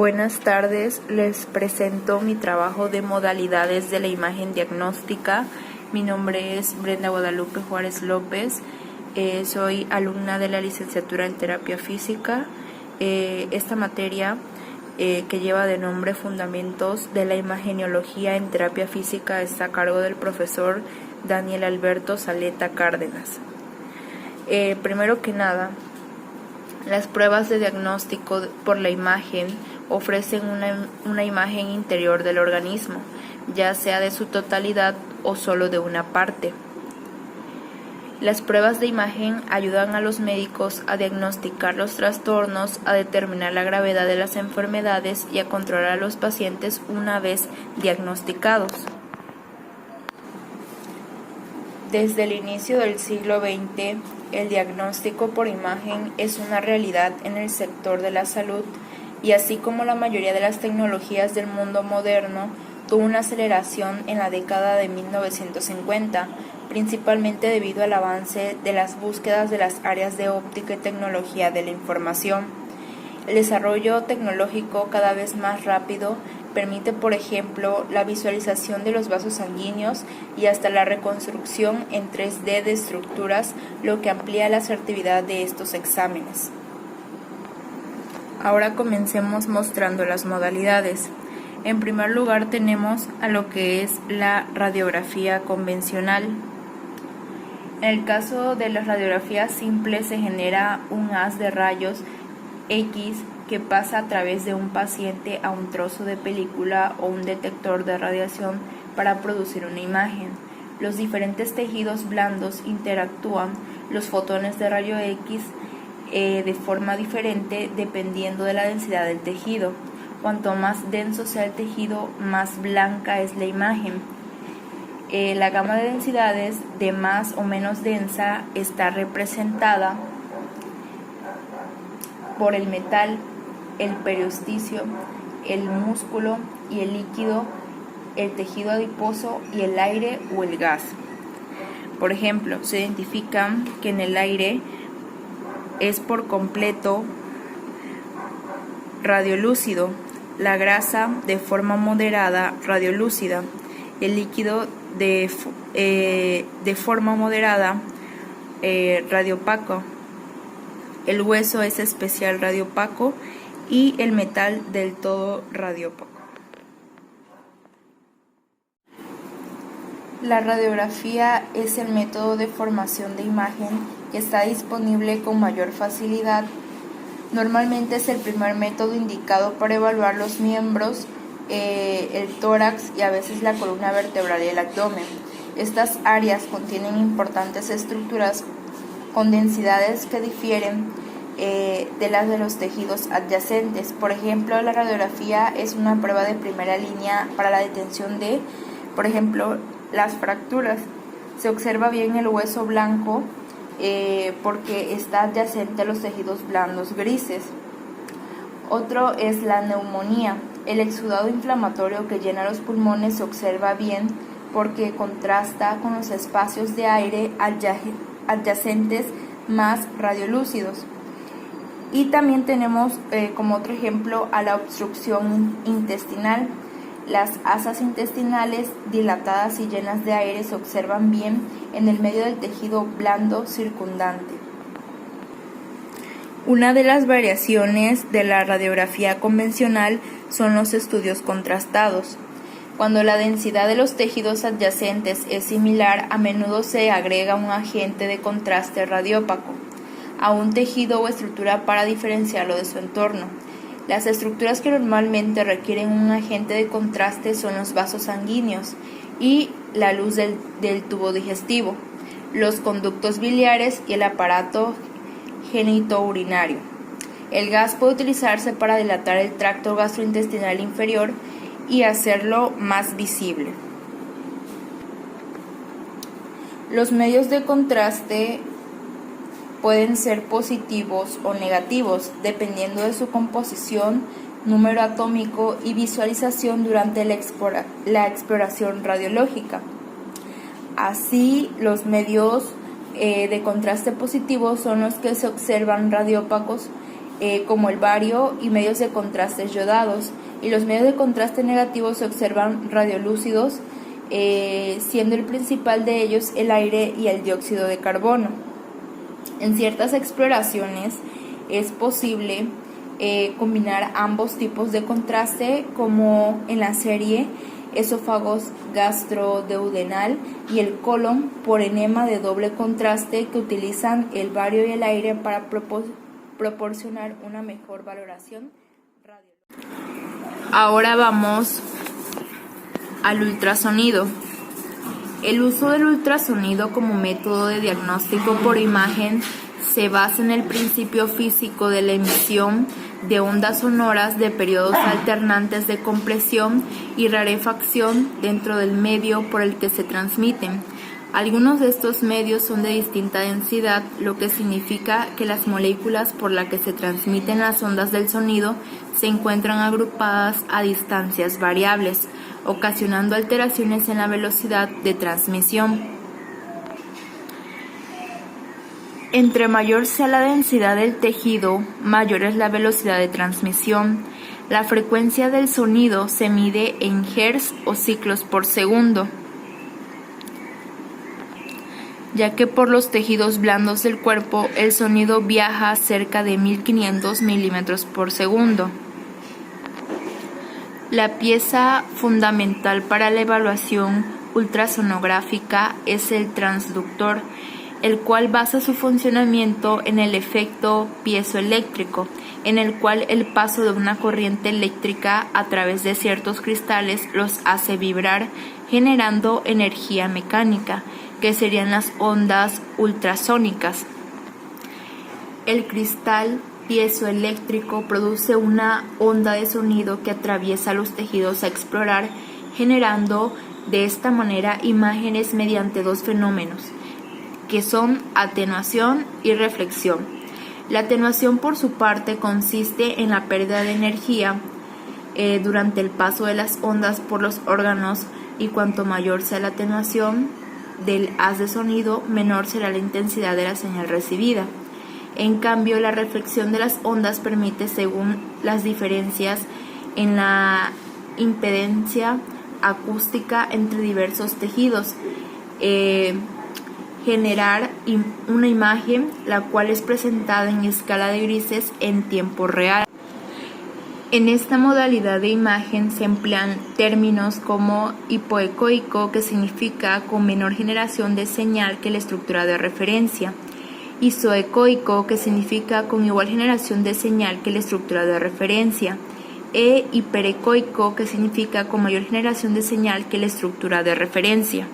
Buenas tardes, les presento mi trabajo de modalidades de la imagen diagnóstica. Mi nombre es Brenda Guadalupe Juárez López, soy alumna de la licenciatura en terapia física. Esta materia que lleva de nombre Fundamentos de la Imagenología en Terapia Física está a cargo del profesor Daniel Alberto Saleta Cárdenas. Primero que nada, las pruebas de diagnóstico por la imagen ofrecen una imagen interior del organismo, ya sea de su totalidad o solo de una parte. Las pruebas de imagen ayudan a los médicos a diagnosticar los trastornos, a determinar la gravedad de las enfermedades y a controlar a los pacientes una vez diagnosticados. Desde el inicio del siglo XX, el diagnóstico por imagen es una realidad en el sector de la salud y así como la mayoría de las tecnologías del mundo moderno, tuvo una aceleración en la década de 1950, principalmente debido al avance de las búsquedas de las áreas de óptica y tecnología de la información. El desarrollo tecnológico cada vez más rápido permite, por ejemplo, la visualización de los vasos sanguíneos y hasta la reconstrucción en 3D de estructuras, lo que amplía la asertividad de estos exámenes. Ahora comencemos mostrando las modalidades. En primer lugar tenemos a lo que es la radiografía convencional. En el caso de la radiografía simple se genera un haz de rayos X que pasa a través de un paciente a un trozo de película o un detector de radiación para producir una imagen. Los diferentes tejidos blandos interactúan los fotones de rayo X de forma diferente dependiendo de la densidad del tejido. Cuanto más denso sea el tejido, más blanca es la imagen. La gama de densidades de más o menos densa está representada por el metal, el periosticio, el músculo y el líquido, el tejido adiposo y el aire o el gas. Por ejemplo, se identifica que en el aire es por completo radiolúcido, la grasa de forma moderada radiolúcida, el líquido de forma moderada radiopaco, el hueso es especial radiopaco y el metal del todo radiopaco. La radiografía es el método de formación de imagen que está disponible con mayor facilidad. Normalmente es el primer método indicado para evaluar los miembros, el tórax y a veces la columna vertebral y el abdomen. Estas áreas contienen importantes estructuras con densidades que difieren de las de los tejidos adyacentes. Por ejemplo, la radiografía es una prueba de primera línea para la detención de, por ejemplo, las fracturas. Se observa bien el hueso blanco porque está adyacente a los tejidos blandos grises. Otro es la neumonía. El exudado inflamatorio que llena los pulmones se observa bien porque contrasta con los espacios de aire adyacentes más radiolúcidos. Y también tenemos como otro ejemplo a la obstrucción intestinal. Las asas intestinales dilatadas y llenas de aire se observan bien en el medio del tejido blando circundante. Una de las variaciones de la radiografía convencional son los estudios contrastados. Cuando la densidad de los tejidos adyacentes es similar, a menudo se agrega un agente de contraste radiópaco a un tejido o estructura para diferenciarlo de su entorno. Las estructuras que normalmente requieren un agente de contraste son los vasos sanguíneos y la luz del tubo digestivo, los conductos biliares y el aparato genitourinario. El gas puede utilizarse para dilatar el tracto gastrointestinal inferior y hacerlo más visible. Los medios de contraste pueden ser positivos o negativos, dependiendo de su composición, número atómico y visualización durante la exploración radiológica. Así, los medios de contraste positivo son los que se observan radiópacos como el bario y medios de contraste iodados, y los medios de contraste negativos se observan radiolúcidos, siendo el principal de ellos el aire y el dióxido de carbono. En ciertas exploraciones es posible combinar ambos tipos de contraste, como en la serie esófagos gastroduodenal y el colon por enema de doble contraste, que utilizan el bario y el aire para proporcionar una mejor valoración radiológica. Ahora vamos al ultrasonido. El uso del ultrasonido como método de diagnóstico por imagen se basa en el principio físico de la emisión de ondas sonoras de periodos alternantes de compresión y rarefacción dentro del medio por el que se transmiten. Algunos de estos medios son de distinta densidad, lo que significa que las moléculas por las que se transmiten las ondas del sonido se encuentran agrupadas a distancias variables, ocasionando alteraciones en la velocidad de transmisión. Entre mayor sea la densidad del tejido, mayor es la velocidad de transmisión. La frecuencia del sonido se mide en hertz o ciclos por segundo, ya que por los tejidos blandos del cuerpo el sonido viaja a cerca de 1500 milímetros por segundo. La pieza fundamental para la evaluación ultrasonográfica es el transductor, el cual basa su funcionamiento en el efecto piezoeléctrico, en el cual el paso de una corriente eléctrica a través de ciertos cristales los hace vibrar, generando energía mecánica, que serían las ondas ultrasónicas. El cristal piezoeléctrico produce una onda de sonido que atraviesa los tejidos a explorar, generando de esta manera imágenes mediante dos fenómenos, que son atenuación y reflexión. La atenuación, por su parte, consiste en la pérdida de energía durante el paso de las ondas por los órganos, y cuanto mayor sea la atenuación del haz de sonido, menor será la intensidad de la señal recibida. En cambio, la reflexión de las ondas permite, según las diferencias en la impedancia acústica entre diversos tejidos, generar una imagen la cual es presentada en escala de grises en tiempo real. En esta modalidad de imagen se emplean términos como hipoecoico, que significa con menor generación de señal que la estructura de referencia, isoecoico, que significa con igual generación de señal que la estructura de referencia, e hiperecoico, que significa con mayor generación de señal que la estructura de referencia.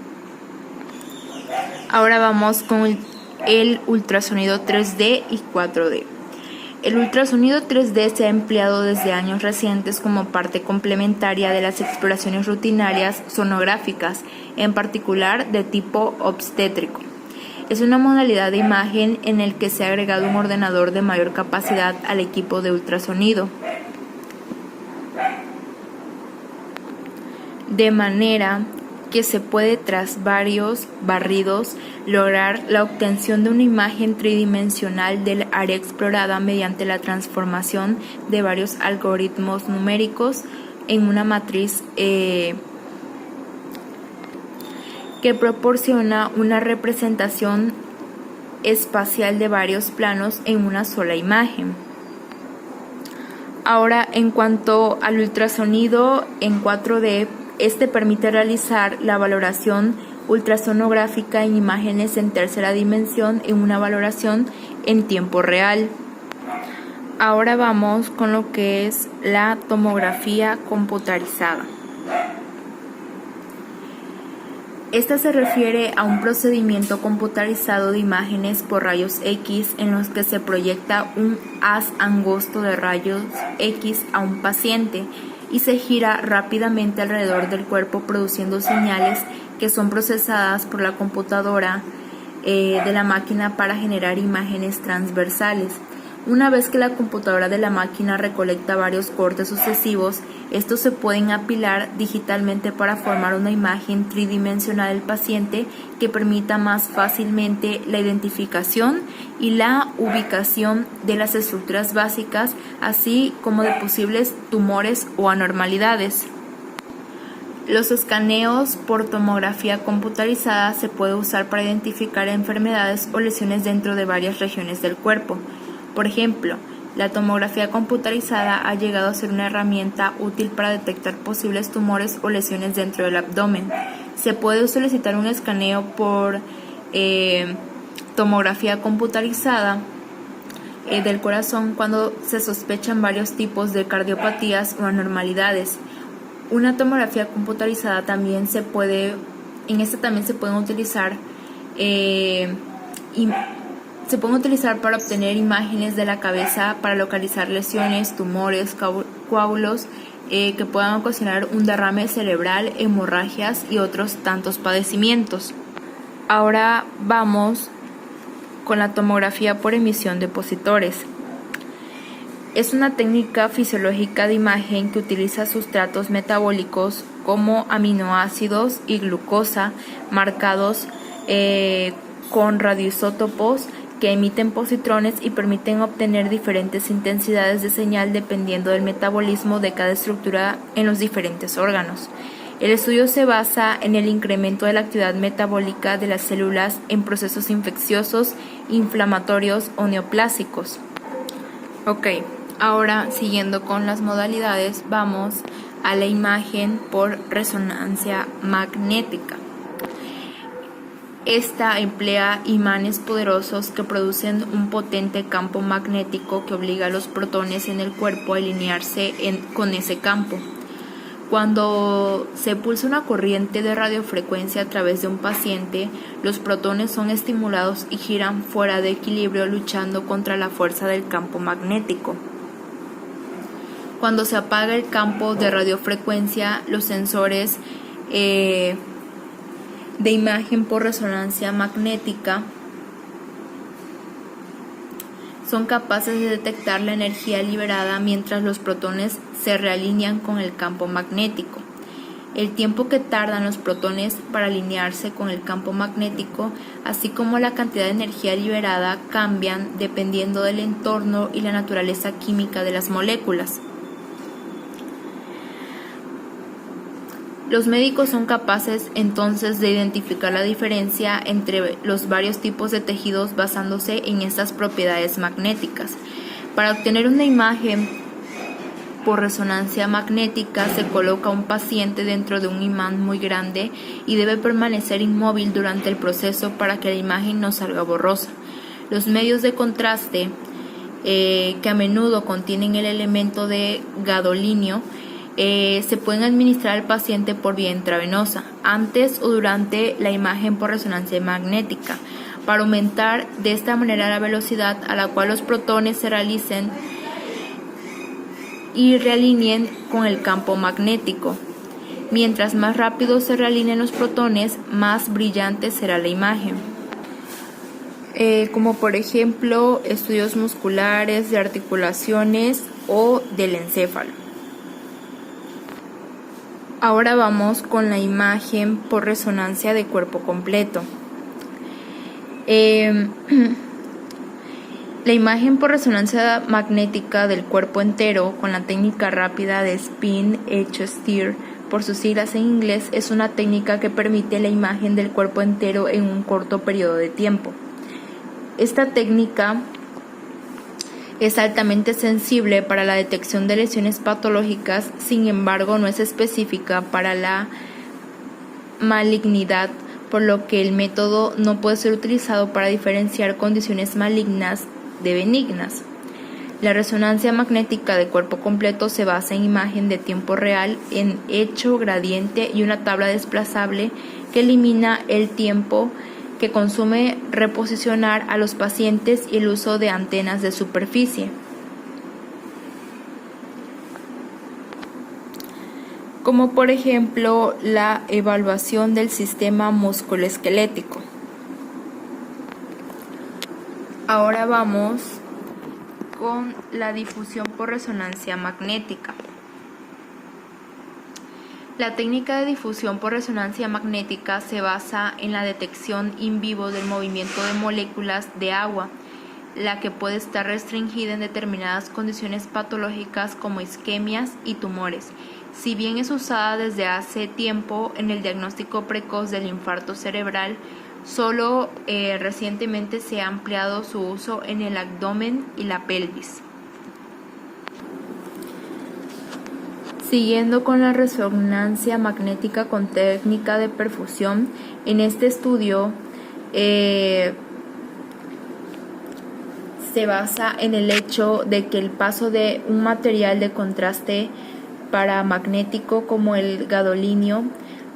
Ahora vamos con el ultrasonido 3D y 4D. El ultrasonido 3D se ha empleado desde años recientes como parte complementaria de las exploraciones rutinarias sonográficas, en particular de tipo obstétrico. Es una modalidad de imagen en el que se ha agregado un ordenador de mayor capacidad al equipo de ultrasonido, de manera que se puede, tras varios barridos, lograr la obtención de una imagen tridimensional del área explorada mediante la transformación de varios algoritmos numéricos en una matriz que proporciona una representación espacial de varios planos en una sola imagen. Ahora, en cuanto al ultrasonido en 4D, este permite realizar la valoración ultrasonográfica en imágenes en tercera dimensión en una valoración en tiempo real. Ahora vamos con lo que es la tomografía computarizada. Esta se refiere a un procedimiento computarizado de imágenes por rayos X en los que se proyecta un haz angosto de rayos X a un paciente y se gira rápidamente alrededor del cuerpo, produciendo señales que son procesadas por la computadora de la máquina para generar imágenes transversales. Una vez que la computadora de la máquina recolecta varios cortes sucesivos, estos se pueden apilar digitalmente para formar una imagen tridimensional del paciente que permita más fácilmente la identificación y la ubicación de las estructuras básicas, así como de posibles tumores o anormalidades. Los escaneos por tomografía computarizada se puede usar para identificar enfermedades o lesiones dentro de varias regiones del cuerpo. Por ejemplo, la tomografía computarizada ha llegado a ser una herramienta útil para detectar posibles tumores o lesiones dentro del abdomen. Se puede solicitar un escaneo por tomografía computarizada del corazón cuando se sospechan varios tipos de cardiopatías o anormalidades. Una tomografía computarizada también se pueden utilizar para obtener imágenes de la cabeza para localizar lesiones, tumores, coágulos que puedan ocasionar un derrame cerebral, hemorragias y otros tantos padecimientos. Ahora vamos con la tomografía por emisión de positores. Es una técnica fisiológica de imagen que utiliza sustratos metabólicos como aminoácidos y glucosa marcados con radioisótopos que emiten positrones y permiten obtener diferentes intensidades de señal dependiendo del metabolismo de cada estructura en los diferentes órganos. El estudio se basa en el incremento de la actividad metabólica de las células en procesos infecciosos, inflamatorios o neoplásicos. Ahora siguiendo con las modalidades, vamos a la imagen por resonancia magnética. Esta emplea imanes poderosos que producen un potente campo magnético que obliga a los protones en el cuerpo a alinearse con ese campo. Cuando se pulsa una corriente de radiofrecuencia a través de un paciente, los protones son estimulados y giran fuera de equilibrio luchando contra la fuerza del campo magnético. Cuando se apaga el campo de radiofrecuencia, los sensores de imagen por resonancia magnética son capaces de detectar la energía liberada mientras los protones se realinean con el campo magnético. El tiempo que tardan los protones para alinearse con el campo magnético, así como la cantidad de energía liberada, cambian dependiendo del entorno y la naturaleza química de las moléculas. Los médicos son capaces entonces de identificar la diferencia entre los varios tipos de tejidos basándose en estas propiedades magnéticas. Para obtener una imagen por resonancia magnética se coloca un paciente dentro de un imán muy grande y debe permanecer inmóvil durante el proceso para que la imagen no salga borrosa. Los medios de contraste, que a menudo contienen el elemento de gadolinio, se pueden administrar al paciente por vía intravenosa, antes o durante la imagen por resonancia magnética, para aumentar de esta manera la velocidad a la cual los protones se realicen y realineen con el campo magnético. Mientras más rápido se realineen los protones, más brillante será la imagen. Como por ejemplo estudios musculares, de articulaciones o del encéfalo. Ahora vamos con la imagen por resonancia de cuerpo completo. La imagen por resonancia magnética del cuerpo entero con la técnica rápida de Spin-H-STIR, por sus siglas en inglés, es una técnica que permite la imagen del cuerpo entero en un corto periodo de tiempo. Esta técnica es altamente sensible para la detección de lesiones patológicas, sin embargo no es específica para la malignidad, por lo que el método no puede ser utilizado para diferenciar condiciones malignas de benignas. La resonancia magnética de cuerpo completo se basa en imagen de tiempo real, en hecho gradiente y una tabla desplazable que elimina el tiempo que consume reposicionar a los pacientes y el uso de antenas de superficie. Como por ejemplo la evaluación del sistema musculoesquelético. Ahora vamos con la difusión por resonancia magnética. La técnica de difusión por resonancia magnética se basa en la detección in vivo del movimiento de moléculas de agua, la que puede estar restringida en determinadas condiciones patológicas como isquemias y tumores. Si bien es usada desde hace tiempo en el diagnóstico precoz del infarto cerebral, solo recientemente se ha ampliado su uso en el abdomen y la pelvis. Siguiendo con la resonancia magnética con técnica de perfusión, en este estudio se basa en el hecho de que el paso de un material de contraste paramagnético como el gadolinio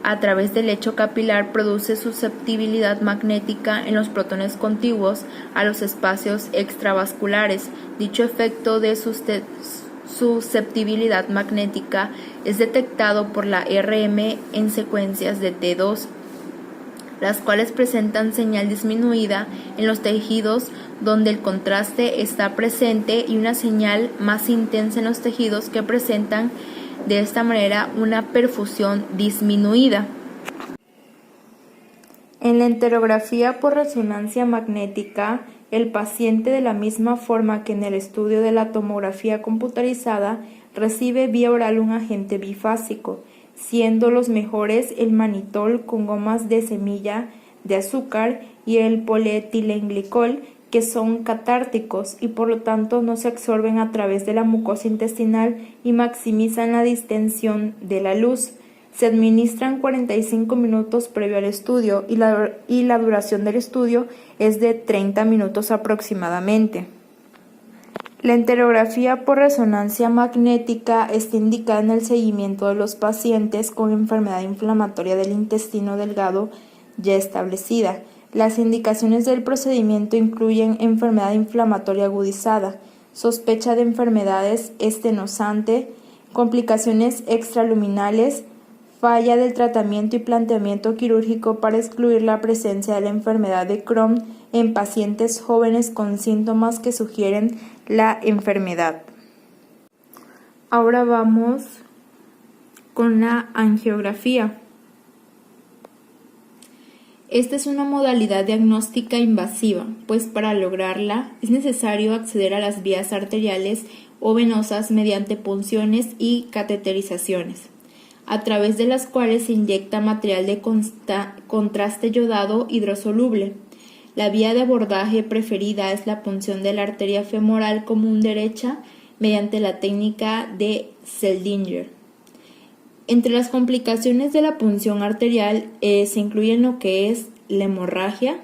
a través del lecho capilar produce susceptibilidad magnética en los protones contiguos a los espacios extravasculares. Dicho efecto de susceptibilidad magnética es detectado por la RM en secuencias de T2, las cuales presentan señal disminuida en los tejidos donde el contraste está presente y una señal más intensa en los tejidos que presentan de esta manera una perfusión disminuida. En la enterografía por resonancia magnética, el paciente, de la misma forma que en el estudio de la tomografía computarizada, recibe vía oral un agente bifásico, siendo los mejores el manitol con gomas de semilla de azúcar y el polietilenglicol, que son catárticos y por lo tanto no se absorben a través de la mucosa intestinal y maximizan la distensión de la luz. Se administran 45 minutos previo al estudio y la duración del estudio es de 30 minutos aproximadamente. La enterografía por resonancia magnética está indicada en el seguimiento de los pacientes con enfermedad inflamatoria del intestino delgado ya establecida. Las indicaciones del procedimiento incluyen enfermedad inflamatoria agudizada, sospecha de enfermedades estenosante, complicaciones extraluminales, falla del tratamiento y planteamiento quirúrgico para excluir la presencia de la enfermedad de Crohn en pacientes jóvenes con síntomas que sugieren la enfermedad. Ahora vamos con la angiografía. Esta es una modalidad diagnóstica invasiva, pues para lograrla es necesario acceder a las vías arteriales o venosas mediante punciones y cateterizaciones, a través de las cuales se inyecta material de contraste yodado hidrosoluble. La vía de abordaje preferida es la punción de la arteria femoral común derecha mediante la técnica de Seldinger. Entre las complicaciones de la punción arterial se incluyen lo que es la hemorragia,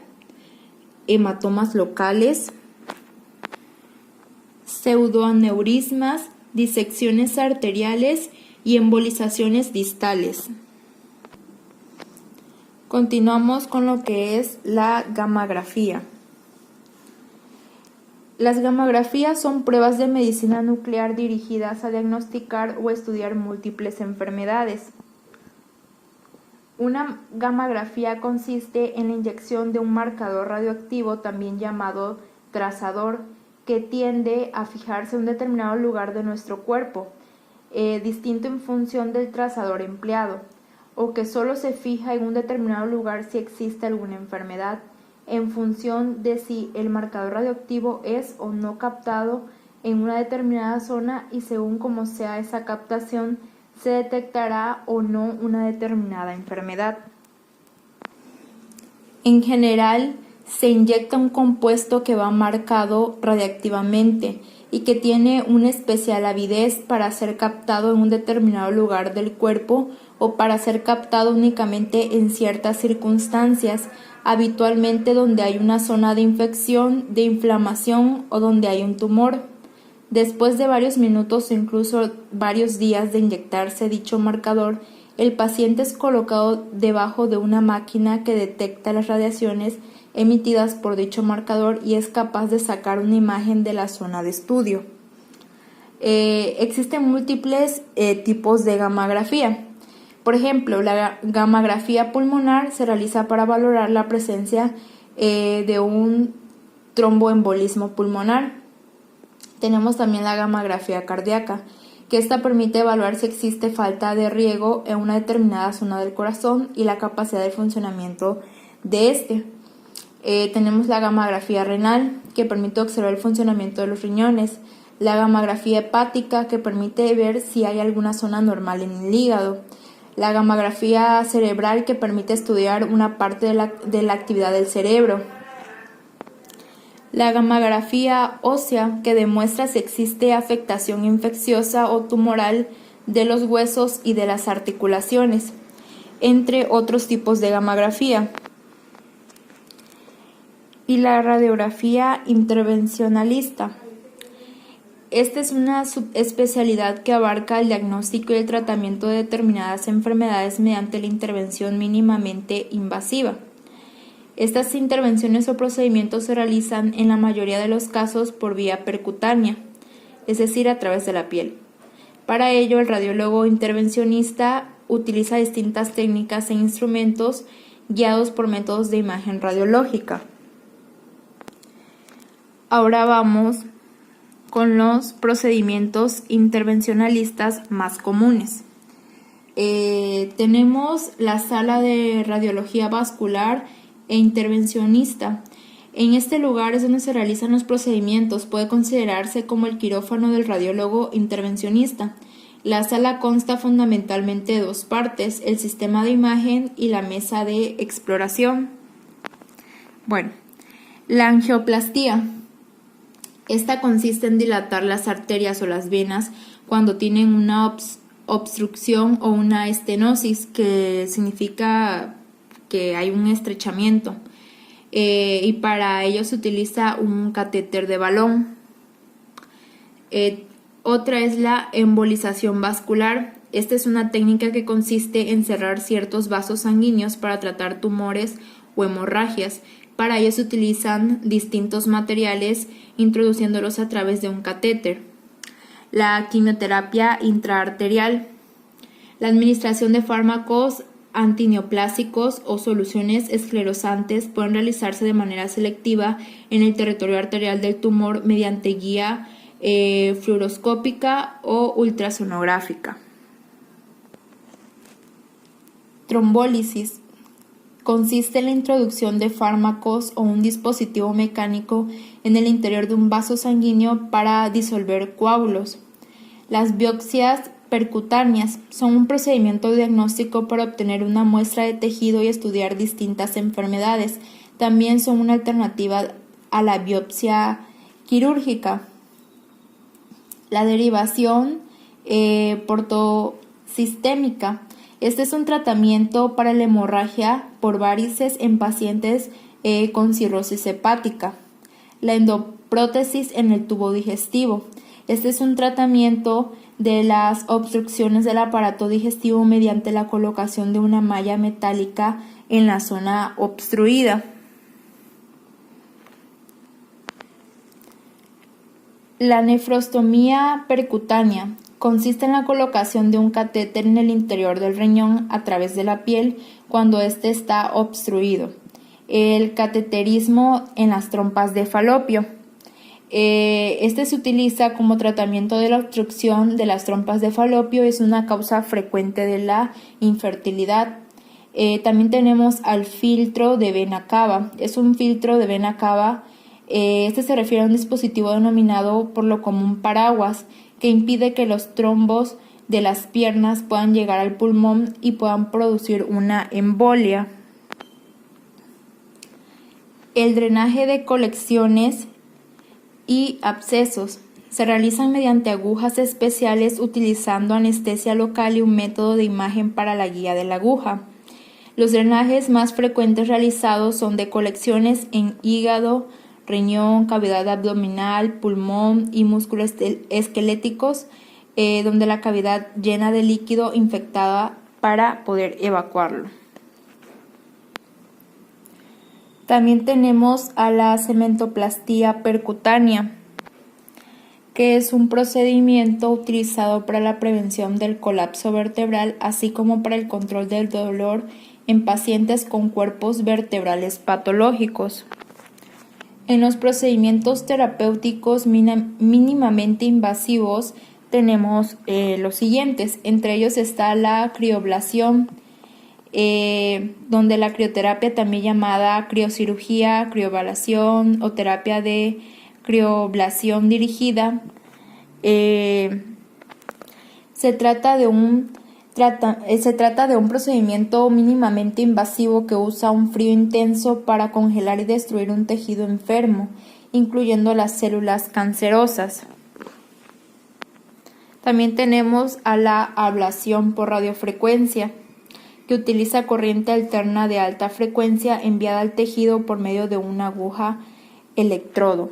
hematomas locales, pseudoaneurismas, disecciones arteriales y embolizaciones distales. Continuamos con lo que es la gammagrafía. Las gammagrafías son pruebas de medicina nuclear dirigidas a diagnosticar o estudiar múltiples enfermedades. Una gammagrafía consiste en la inyección de un marcador radioactivo, también llamado trazador, que tiende a fijarse en un determinado lugar de nuestro cuerpo, distinto en función del trazador empleado, o que solo se fija en un determinado lugar si existe alguna enfermedad, en función de si el marcador radioactivo es o no captado en una determinada zona y según cómo sea esa captación se detectará o no una determinada enfermedad. En general, se inyecta un compuesto que va marcado radiactivamente y que tiene una especial avidez para ser captado en un determinado lugar del cuerpo o para ser captado únicamente en ciertas circunstancias, habitualmente donde hay una zona de infección, de inflamación o donde hay un tumor. Después de varios minutos o incluso varios días de inyectarse dicho marcador, el paciente es colocado debajo de una máquina que detecta las radiaciones emitidas por dicho marcador y es capaz de sacar una imagen de la zona de estudio. Existen múltiples tipos de gammagrafía. Por ejemplo, la gammagrafía pulmonar se realiza para valorar la presencia de un tromboembolismo pulmonar. Tenemos también la gammagrafía cardíaca, que esta permite evaluar si existe falta de riego en una determinada zona del corazón y la capacidad de funcionamiento de este. Tenemos la gammagrafía renal, que permite observar el funcionamiento de los riñones, la gammagrafía hepática, que permite ver si hay alguna zona normal en el hígado, la gammagrafía cerebral, que permite estudiar una parte de la actividad del cerebro, la gammagrafía ósea, que demuestra si existe afectación infecciosa o tumoral de los huesos y de las articulaciones, entre otros tipos de gammagrafía. Y la radiografía intervencionalista. Esta es una subespecialidad que abarca el diagnóstico y el tratamiento de determinadas enfermedades mediante la intervención mínimamente invasiva. Estas intervenciones o procedimientos se realizan en la mayoría de los casos por vía percutánea, es decir, a través de la piel. Para ello, el radiólogo intervencionista utiliza distintas técnicas e instrumentos guiados por métodos de imagen radiológica. Ahora vamos con los procedimientos intervencionalistas más comunes. Tenemos la sala de radiología vascular e intervencionista. En este lugar es donde se realizan los procedimientos. Puede considerarse como el quirófano del radiólogo intervencionista. La sala consta fundamentalmente de dos partes: el sistema de imagen y la mesa de exploración. Bueno, la angioplastía. Esta consiste en dilatar las arterias o las venas cuando tienen una obstrucción o una estenosis, que significa que hay un estrechamiento, y para ello se utiliza un catéter de balón. Otra es la embolización vascular. Esta es una técnica que consiste en cerrar ciertos vasos sanguíneos para tratar tumores o hemorragias. Para ello se utilizan distintos materiales introduciéndolos a través de un catéter. La quimioterapia intraarterial. La administración de fármacos antineoplásicos o soluciones esclerosantes pueden realizarse de manera selectiva en el territorio arterial del tumor mediante guía fluoroscópica o ultrasonográfica. Trombólisis. Consiste en la introducción de fármacos o un dispositivo mecánico en el interior de un vaso sanguíneo para disolver coágulos. Las biopsias percutáneas son un procedimiento diagnóstico para obtener una muestra de tejido y estudiar distintas enfermedades. También son una alternativa a la biopsia quirúrgica. La derivación portosistémica. Este es un tratamiento para la hemorragia por varices en pacientes con cirrosis hepática. La endoprótesis en el tubo digestivo. Este es un tratamiento de las obstrucciones del aparato digestivo mediante la colocación de una malla metálica en la zona obstruida. La nefrostomía percutánea consiste en la colocación de un catéter en el interior del riñón a través de la piel cuando éste está obstruido. El cateterismo en las trompas de falopio. Este se utiliza como tratamiento de la obstrucción de las trompas de falopio. Es una causa frecuente de la infertilidad. También tenemos al filtro de vena cava. Es un filtro de vena cava. Este se refiere a un dispositivo denominado por lo común paraguas, que impide que los trombos de las piernas puedan llegar al pulmón y puedan producir una embolia. El drenaje de colecciones y abscesos se realizan mediante agujas especiales utilizando anestesia local y un método de imagen para la guía de la aguja. Los drenajes más frecuentes realizados son de colecciones en hígado, riñón, cavidad abdominal, pulmón y músculos esqueléticos, donde la cavidad llena de líquido infectada para poder evacuarlo. También tenemos a la cementoplastía percutánea, que es un procedimiento utilizado para la prevención del colapso vertebral, así como para el control del dolor en pacientes con cuerpos vertebrales patológicos. En los procedimientos terapéuticos mínimamente invasivos tenemos los siguientes. Entre ellos está la crioblación, donde la crioterapia, también llamada criocirugía, crioblación o terapia de crioblación dirigida, se trata de un procedimiento mínimamente invasivo que usa un frío intenso para congelar y destruir un tejido enfermo, incluyendo las células cancerosas. También tenemos a la ablación por radiofrecuencia, que utiliza corriente alterna de alta frecuencia enviada al tejido por medio de una aguja electrodo.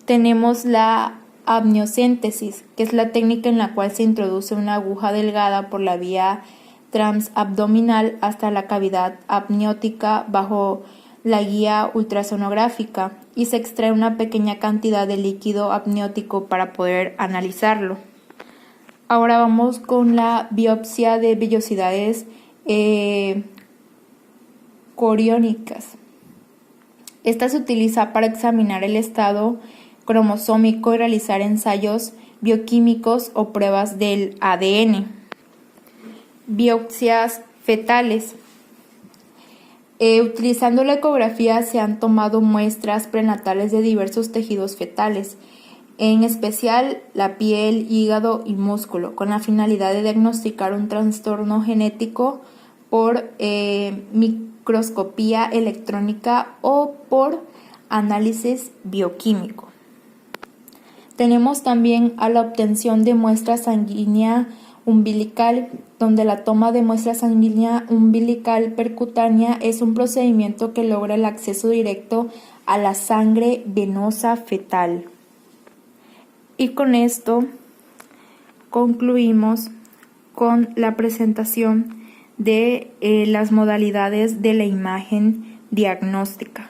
Tenemos la amniocéntesis, que es la técnica en la cual se introduce una aguja delgada por la vía transabdominal hasta la cavidad amniótica bajo la guía ultrasonográfica y se extrae una pequeña cantidad de líquido amniótico para poder analizarlo. Ahora vamos con la biopsia de vellosidades coriónicas. Esta se utiliza para examinar el estado cromosómico y realizar ensayos bioquímicos o pruebas del ADN. Biopsias fetales. Utilizando la ecografía se han tomado muestras prenatales de diversos tejidos fetales, en especial la piel, hígado y músculo, con la finalidad de diagnosticar un trastorno genético por microscopía electrónica o por análisis bioquímico. Tenemos también a la obtención de muestra sanguínea umbilical, donde la toma de muestra sanguínea umbilical percutánea es un procedimiento que logra el acceso directo a la sangre venosa fetal. Y con esto concluimos con la presentación de las modalidades de la imagen diagnóstica.